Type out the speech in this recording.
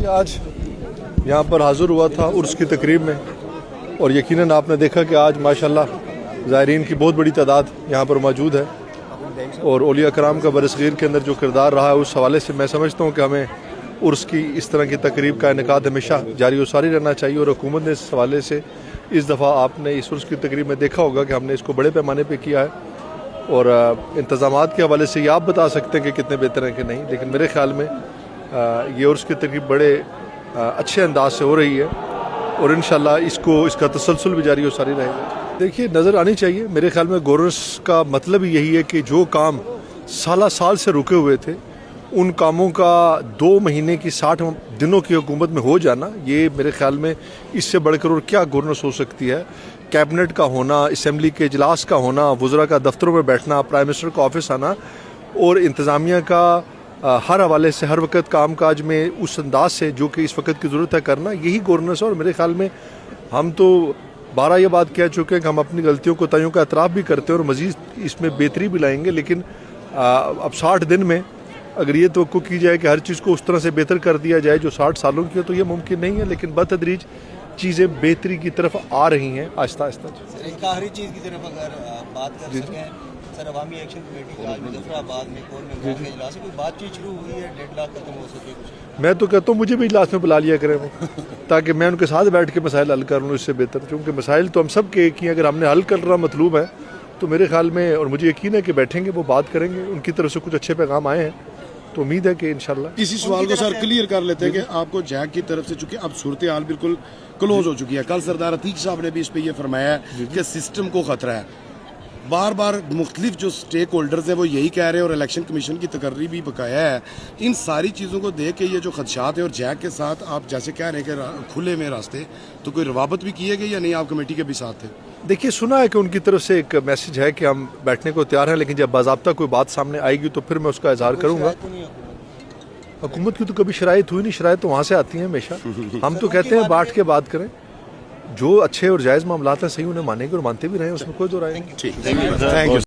आज यहाँ पर हाज़िर हुआ था उर्स की तकरीब में, और यकीनन आपने देखा कि आज माशाल्लाह ज़ायरीन की बहुत बड़ी तादाद यहाँ पर मौजूद है। और औलिया कराम का बरसगीर के अंदर जो किरदार रहा है, उस हवाले से मैं समझता हूँ कि हमें उर्स की इस तरह की तकरीब का इनेकाद हमेशा जारी व सारी रहना चाहिए। और हुकूमत ने इस हवाले से इस दफ़ा आपने इस उर्स की तकरीब में देखा होगा कि हमने इसको बड़े पैमाने पर किया है, और इंतज़ामात के हवाले से ये आप बता सकते हैं कि कितने बेहतर हैं कि नहीं, लेकिन मेरे ख़्याल में ये उर्स की तकरीब बड़े अच्छे अंदाज से हो रही है, और इंशाल्लाह इसका तसलसल भी जारी और सारी रहेगा। देखिए, नज़र आनी चाहिए, मेरे ख्याल में गवर्नेंस का मतलब ही यही है कि जो काम साल से रुके हुए थे, उन कामों का 2 महीने की 60 दिनों की हुकूमत में हो जाना, ये मेरे ख्याल में इससे बढ़कर और क्या गवर्नेंस हो सकती है। कैबिनेट का होना, असम्बली के इजलास का होना, वज़रा का दफ्तरों में बैठना, प्राइम मिनिस्टर का ऑफिस आना, और इंतज़ामिया का हर हवाले से हर वक्त काम काज में उस अंदाज से जो कि इस वक्त की ज़रूरत है करना, यही गवर्नेंस है। और मेरे ख्याल में हम तो 12 ये बात कह चुके हैं कि हम अपनी गलतियों को ताइयों का एतराफ़ भी करते हैं और मज़ीद इसमें बेहतरी भी लाएंगे, लेकिन अब 60 दिन में अगर ये तवक्को की जाए कि हर चीज़ को उस तरह से बेहतर कर दिया जाए जो 60 सालों की हो, तो ये मुमकिन नहीं है। लेकिन बतदरीज चीज़ें बेहतरी की तरफ आ रही हैं आहिस्ता आहिस्ता। एक आखिरी चीज़ की तरफ अगर बात कर सकें सर, अवामी एक्शन कमेटी का आज मुजफ्फराबाद में कोर में इजलास है, कोई बातचीत शुरू हुई है, डेडलॉक खत्म हो सके कुछ? मैं तो कहता हूँ मुझे भी इजलास में बुला लिया करें वो, ताकि मैं उनके साथ बैठ के मसाइल हल कर लूँ इससे बेहतर, क्योंकि मसाइल तो हम सब के एक ही, अगर हमने हल करना मतलूब है तो मेरे ख्याल में, और मुझे यकीन है कि बैठेंगे वो बात करेंगे, उनकी तरफ से कुछ अच्छे पैगाम आए हैं, तो उम्मीद है कि इंशाल्लाह। इसी सवाल को सर क्लियर कर लेते हैं कि आपको जैक की तरफ से, चूंकि अब सूरत हाल बिल्कुल क्लोज हो चुकी है, कल सरदार अतीक साहब ने भी इस पे ये फरमाया है कि सिस्टम को खतरा है, बार बार मुख्तलिफ जो स्टेक होल्डर्स हैं वो यही कह रहे हैं, और इलेक्शन कमीशन की तकर्री भी बकाया है। इन सारी चीज़ों को देख के ये जो खदशात है, और जैक के साथ आप जैसे कह रहे हैं कि खुले में रास्ते, तो कोई रवाबत भी किए गए या नहीं? आप कमेटी के भी साथ थे? देखिए, सुना है कि उनकी तरफ से एक मैसेज है कि हम बैठने को तैयार हैं, लेकिन जब बाज़ाब्ता कोई बात सामने आएगी तो फिर मैं उसका इजहार करूँगा। हुकूमत की तो कभी शराइत हुई नहीं, शराइत तो वहाँ से आती हैं हमेशा। हम तो कहते हैं बैठ के बात करें, जो अच्छे और जायज़ मामलात हैं सही उन्हें मानेंगे और मानते भी रहें, उसमें कोई दो राय नहीं। Thank you.